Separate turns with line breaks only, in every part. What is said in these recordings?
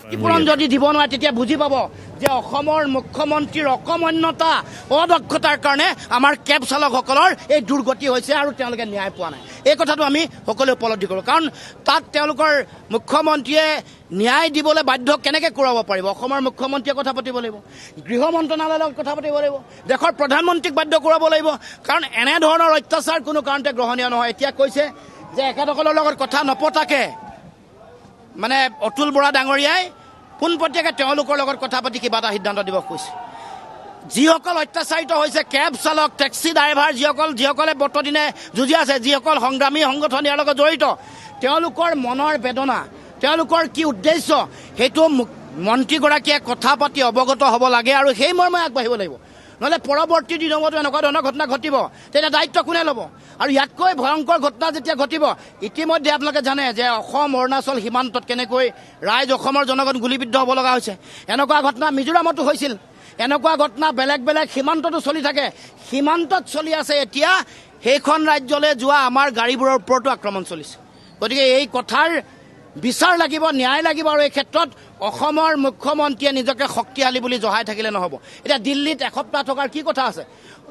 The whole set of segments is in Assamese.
ক্ষতিপূৰণ যদি দিব নোৱাৰে তেতিয়া বুজি পাব যে অসমৰ মুখ্যমন্ত্ৰীৰ অকমন্যতা অদক্ষতাৰ কাৰণে আমাৰ কেব চালকসকলৰ এই দুৰ্গতি হৈছে আৰু তেওঁলোকে ন্যায় পোৱা নাই। এই কথাটো আমি সকলোৱে উপলব্ধি কৰোঁ, কাৰণ তাত তেওঁলোকৰ মুখ্যমন্ত্ৰীয়ে ন্যায় দিবলৈ বাধ্য কেনেকৈ কৰাব পাৰিব? অসমৰ মুখ্যমন্ত্ৰীয়ে কথা পাতিব লাগিব, গৃহ মন্ত্ৰণালয়ৰ লগত কথা পাতিব লাগিব, দেশৰ প্ৰধানমন্ত্ৰীক বাধ্য কৰাব লাগিব, কাৰণ এনেধৰণৰ অত্যাচাৰ কোনো কাৰণতে গ্ৰহণীয় নহয়। এতিয়া কৈছে যে এখেতসকলৰ লগত কথা নপতাকে মানে অতুল বৰা ডাঙৰীয়াই পোনপটীয়াকৈ তেওঁলোকৰ লগত কথা পাতি কিবা এটা সিদ্ধান্ত দিব কৈছে। যিসকল অত্যাচাৰিত হৈছে কেব চালক, টেক্সি ড্ৰাইভাৰ, যিসকলে বৰ্তদিনে যুঁজি আছে, যিসকল সংগ্ৰামী সংগঠন ইয়াৰ লগত জড়িত, তেওঁলোকৰ মনৰ বেদনা, তেওঁলোকৰ কি উদ্দেশ্য, সেইটো মন্ত্ৰীগৰাকীয়ে কথা পাতি অৱগত হ'ব লাগে আৰু সেই মৰ্মে আগবাঢ়িব লাগিব। নহ'লে পৰৱৰ্তী দিনতো এনেকুৱা ধৰণৰ ঘটনা ঘটিব, তেতিয়া দায়িত্ব কোনে ল'ব? আৰু ইয়াতকৈ ভয়ংকৰ ঘটনা যেতিয়া ঘটিব, ইতিমধ্যে আপোনালোকে জানে যে অসম অৰুণাচল সীমান্তত কেনেকৈ ৰাইজ, অসমৰ জনগণ গুলীবিদ্ধ হ'ব লগা হৈছে। এনেকুৱা ঘটনা মিজোৰামতো হৈছিল, এনেকুৱা ঘটনা বেলেগ বেলেগ সীমান্ততো চলি থাকে। সীমান্তত চলি আছে, এতিয়া সেইখন ৰাজ্যলৈ যোৱা আমাৰ গাড়ীবোৰৰ ওপৰতো আক্ৰমণ চলিছে। গতিকে এই কথাৰ বিচাৰ লাগিব, ন্যায় লাগিব, আৰু এই ক্ষেত্ৰত অসমৰ মুখ্যমন্ত্ৰীয়ে নিজকে শক্তিশালী বুলি জহাই থাকিলে নহ'ব। এতিয়া দিল্লীত এসপ্তাহ থকাৰ কি কথা আছে?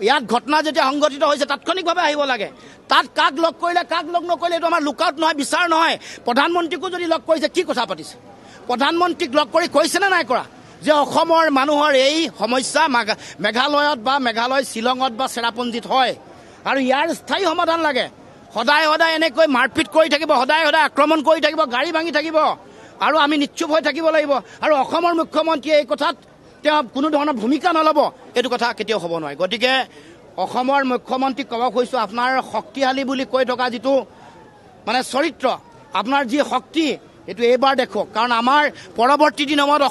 ইয়াত ঘটনা যেতিয়া সংঘটিত হৈছে তাৎক্ষণিকভাৱে আহিব লাগে। তাত কাক লগ কৰিলে, কাক লগ নকৰিলে, এইটো আমাৰ লুকআউট নহয়, বিচাৰ নহয়। প্ৰধানমন্ত্ৰীকো যদি লগ কৰিছে, কি কথা পাতিছে? প্ৰধানমন্ত্ৰীক লগ কৰি কৈছেনে নাই কৰা যে অসমৰ মানুহৰ এই সমস্যা মেঘালয়ত বা শ্বিলঙত বা চেৰাপুঞ্জীত হয় আৰু ইয়াৰ স্থায়ী সমাধান লাগে? সদায় সদায় এনেকৈ মাৰপিট কৰি থাকিব, সদায় সদায় আক্ৰমণ কৰি থাকিব, গাড়ী ভাঙি থাকিব আৰু আমি নিশ্চুপ হৈ থাকিব লাগিব, আৰু অসমৰ মুখ্যমন্ত্ৰীয়ে এই কথাত তেওঁ কোনো ধৰণৰ ভূমিকা নল'ব? এইটো কথা কেতিয়াও হ'ব নোৱাৰে। গতিকে অসমৰ মুখ্যমন্ত্ৰীক ক'ব খুজিছোঁ, আপোনাৰ শক্তিশালী বুলি কৈ থকা যিটো মানে চৰিত্ৰ, আপোনাৰ যি শক্তি, এইটো এইবাৰ দেখক। কাৰণ আমাৰ পৰৱৰ্তী দিনত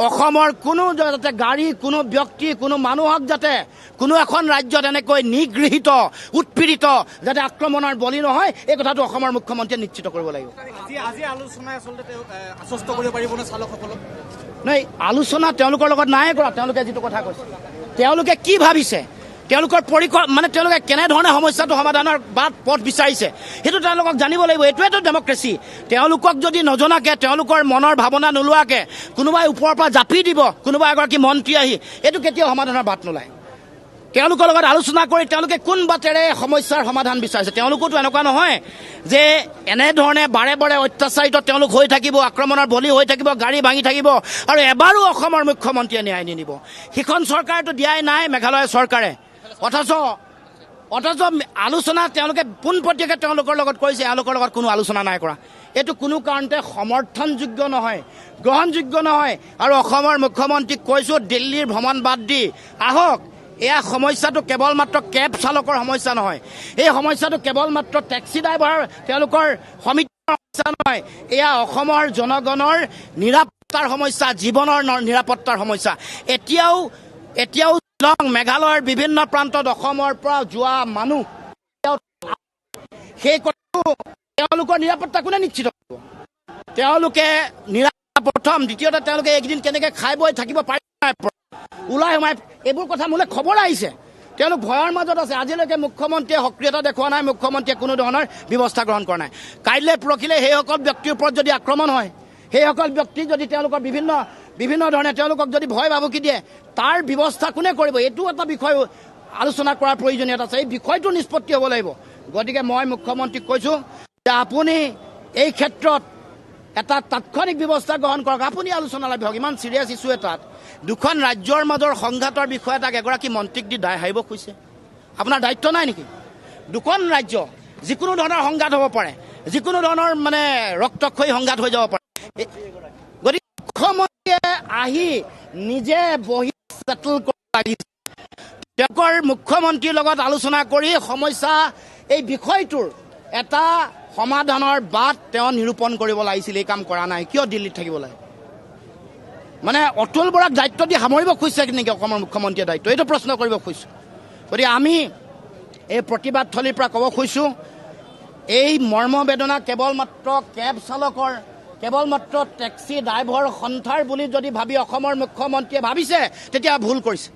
অসমৰ কোনো যাতে গাড়ী, কোনো ব্যক্তি, কোনো মানুহক যাতে কোনো এখন ৰাজ্যত এনেকৈ নিগৃহীত, উৎপীড়িত যাতে আক্ৰমণৰ বলি নহয়, এই কথাটো অসমৰ মুখ্যমন্ত্ৰীয়ে নিশ্চিত কৰিব লাগিব। নাই, আলোচনা তেওঁলোকৰ লগত নাই কৰা। তেওঁলোকে যিটো কথা কৈছে, তেওঁলোকে কি ভাবিছে, তেওঁলোকৰ তেওঁলোকে কেনেধৰণে সমস্যাটো সমাধানৰ পথ বিচাৰিছে, সেইটো তেওঁলোকক জানিব লাগিব। এইটোৱেতো ডেমক্ৰেচি। তেওঁলোকক যদি নজনাকৈ, তেওঁলোকৰ মনৰ ভাৱনা নোলোৱাকৈ কোনোবাই ওপৰৰ পৰা জাপি দিব, কোনোবা এগৰাকী মন্ত্ৰী আহি, এইটো কেতিয়াও সমাধানৰ বাট নোলায়। তেওঁলোকৰ লগত আলোচনা কৰি তেওঁলোকে কোন বাটেৰে সমস্যাৰ সমাধান বিচাৰিছে। তেওঁলোকোতো এনেকুৱা নহয় যে এনেধৰণে বাৰে বাৰে অত্যাচাৰিত তেওঁলোক হৈ থাকিব, আক্ৰমণৰ বলি হৈ থাকিব, গাড়ী ভাঙি থাকিব আৰু এবাৰো অসমৰ মুখ্যমন্ত্ৰীয়ে ন্যায় নিদিব। সিখন চৰকাৰেতো দিয়াই নাই, মেঘালয় চৰকাৰে। অথচ আলোচনা তেওঁলোকে পোনপটীয়াকৈ তেওঁলোকৰ লগত কৰিছে, এওঁলোকৰ লগত কোনো আলোচনা নাই কৰা। এইটো কোনো কাৰণতে সমৰ্থনযোগ্য নহয়, গ্ৰহণযোগ্য নহয়। আৰু অসমৰ মুখ্যমন্ত্ৰীক কৈছোঁ, দিল্লীৰ ভ্ৰমণ বাদ দি আহক। এয়া সমস্যাটো কেৱল মাত্ৰ কেব চালকৰ সমস্যা নহয়, এই সমস্যাটো কেৱল মাত্ৰ টেক্সি ড্ৰাইভাৰ তেওঁলোকৰ সমিতিৰ সমস্যা নহয়, এয়া অসমৰ জনগণৰ নিৰাপত্তাৰ সমস্যা, জীৱনৰ নিৰাপত্তাৰ সমস্যা। এতিয়াও শ্বিলং, মেঘালয়ৰ বিভিন্ন প্ৰান্তত অসমৰ পৰা যোৱা মানুহ, সেই কথাটো তেওঁলোকৰ নিৰাপত্তা কোনে নিশ্চিত কৰিব? তেওঁলোকে প্ৰথম, দ্বিতীয়তে তেওঁলোকে এইকেইদিন কেনেকৈ খাই বৈ থাকিব পাৰে, ওলাই সোমাই, এইবোৰ কথা মোলৈ খবৰ আহিছে। তেওঁলোক ভয়ৰ মাজত আছে। আজিলৈকে মুখ্যমন্ত্ৰীয়ে সক্ৰিয়তা দেখুওৱা নাই, মুখ্যমন্ত্ৰীয়ে কোনো ধৰণৰ ব্যৱস্থা গ্ৰহণ কৰা নাই। কাইলৈ পৰহিলে সেইসকল ব্যক্তিৰ ওপৰত যদি আক্ৰমণ হয়, সেইসকল ব্যক্তি যদি তেওঁলোকৰ বিভিন্ন ধৰণে তেওঁলোকক যদি ভয় ভাবুকি দিয়ে, তাৰ ব্যৱস্থা কোনে কৰিব? এইটো এটা বিষয় আলোচনা কৰাৰ প্ৰয়োজনীয়তা আছে। এই বিষয়টো নিষ্পত্তি হ'ব লাগিব। গতিকে মই মুখ্যমন্ত্ৰীক কৈছোঁ যে আপুনি এই ক্ষেত্ৰত এটা তাৎক্ষণিক ব্যৱস্থা গ্ৰহণ কৰক। আপুনি আলোচনালৈ বহক। ইমান চিৰিয়াছ ইছ্যু এটাত দুখন ৰাজ্যৰ মাজৰ সংঘাতৰ বিষয় এটাক এগৰাকী মন্ত্ৰীক দি দায় সাৰিব খুজিছে। আপোনাৰ দায়িত্ব নাই নেকি? দুখন ৰাজ্য, যিকোনো ধৰণৰ সংঘাত হ'ব পাৰে, যিকোনো ধৰণৰ ৰক্তক্ষয়ী সংঘাত হৈ যাব পাৰে। গতিকে মুখ্যমন্ত্ৰীয়ে আহি নিজে বহি ছেটল কৰিব লাগিছে। তেওঁলোকৰ মুখ্যমন্ত্ৰীৰ লগত আলোচনা কৰি সমস্যা, এই বিষয়টোৰ এটা সমাধানৰ বাট তেওঁ নিৰূপণ কৰিব লাগিছিল। এই কাম কৰা নাই। কিয় দিল্লীত থাকিব লাগে? অতুল বৰাক দায়িত্ব দি সামৰিব খুজিছে নেকি অসমৰ মুখ্যমন্ত্ৰীয়ে দায়িত্ব? এইটো প্ৰশ্ন কৰিব খুজিছোঁ। গতিকে আমি এই প্ৰতিবাদ থলীৰ পৰা ক'ব খুজিছোঁ, এই মৰ্মবেদনা কেৱল মাত্ৰ কেব চালকৰ, কেৱল মাত্ৰ টেক্সি ড্ৰাইভাৰ সন্থাৰ বুলি যদি ভাবি অসমৰ মুখ্যমন্ত্ৰীয়ে ভাবিছে, তেতিয়া ভুল কৰিছে।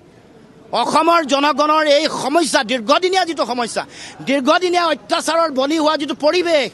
অসমৰ জনগণৰ এই সমস্যা, দীৰ্ঘদিনীয়া যিটো সমস্যা, দীৰ্ঘদিনীয়া অত্যাচাৰৰ বলি হোৱা যিটো পৰিৱেশ,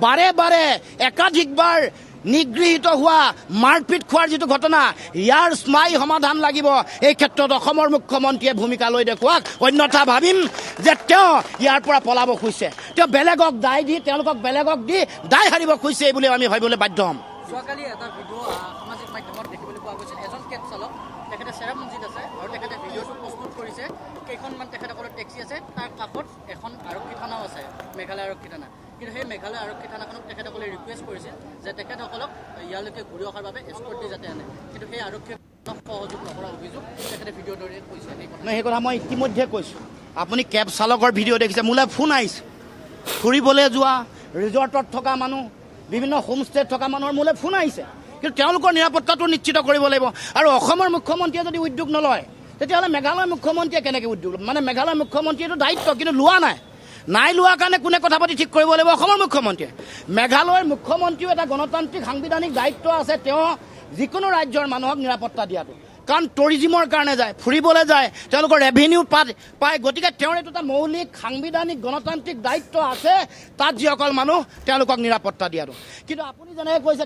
বাৰে বাৰে একাধিকবাৰ নিগৃহীত হোৱা মাৰপিট খোৱাৰ যিটো ঘটনা ইয়াৰ স্থায়ী সমাধান লাগিব এই ক্ষেত্ৰত অসমৰ মুখ্যমন্ত্ৰীয়ে ভূমিকা লৈ দেখুৱাওক অন্যথা ভাবিম যে তেওঁ ইয়াৰ পৰা পলাব খুজিছে তেওঁ বেলেগক দায় দি তেওঁলোকক বেলেগক দি দায় সাৰিব খুজিছে বুলি আমি ভাবিবলৈ বাধ্য হ'ম
যোৱাকালি এটা ভিডিঅ' সামাজিক মাধ্যমত দেখিবলৈ পোৱা গৈছিল এজন কেব চালক তেখেতে চেৰাপুঞ্জীত আছে আৰু তেখেতে ভিডিঅ'টো প্ৰস্তুত কৰিছে কেইখনমান তেখেতসকলৰ টেক্সি আছে তাৰ কাষত এখন আৰক্ষী থানাও আছে মেঘালয় আৰক্ষী থানা কিন্তু সেই মেঘালয় আৰক্ষী থানাখনক তেখেতসকলে ৰিকুৱেষ্ট কৰিছিল যে তেখেতসকলক ইয়ালৈকে ঘূৰি অহাৰ বাবে এস্কৰ্ট দি যাতে আনে কিন্তু সেই আৰক্ষীয়ে সহযোগ নকৰাৰ অভিযোগ তেখেতে ভিডিঅ'ৰ দৰে কৈছে
সেই কথা মই ইতিমধ্যে কৈছোঁ আপুনি কেব চালকৰ ভিডিঅ' দেখিছে মোলৈ ফোন আহিছে ফুৰিবলৈ যোৱা ৰিজৰ্টত থকা মানুহ বিভিন্ন হোমষ্টেত থকা মানুহৰ মোলৈ ফোন আহিছে কিন্তু তেওঁলোকৰ নিৰাপত্তাটো নিশ্চিত কৰিব লাগিব আৰু অসমৰ মুখ্যমন্ত্ৰীয়ে যদি উদ্যোগ নলয় তেতিয়াহ'লে মেঘালয়ৰ মুখ্যমন্ত্ৰীয়ে কেনেকৈ উদ্যোগ মানে মেঘালয়ৰ মুখ্যমন্ত্ৰীয়েটো দায়িত্ব কিন্তু লোৱা নাই লোৱাৰ কাৰণে কোনে কথা পাতি ঠিক কৰিব লাগিব অসমৰ মুখ্যমন্ত্ৰীয়ে মেঘালয়ৰ মুখ্যমন্ত্ৰীও এটা গণতান্ত্ৰিক সাংবিধানিক দায়িত্ব আছে তেওঁ যিকোনো ৰাজ্যৰ মানুহক নিৰাপত্তা দিয়াটো কাৰণ টুৰিজিমৰ কাৰণে যায় ফুৰিবলৈ যায় তেওঁলোকৰ ৰেভিনিউ পায় গতিকে তেওঁৰ এইটো এটা মৌলিক সাংবিধানিক গণতান্ত্ৰিক দায়িত্ব আছে তাত যিসকল মানুহ তেওঁলোকক নিৰাপত্তা দিয়াটো কিন্তু আপুনি যেনেকৈ কৈছে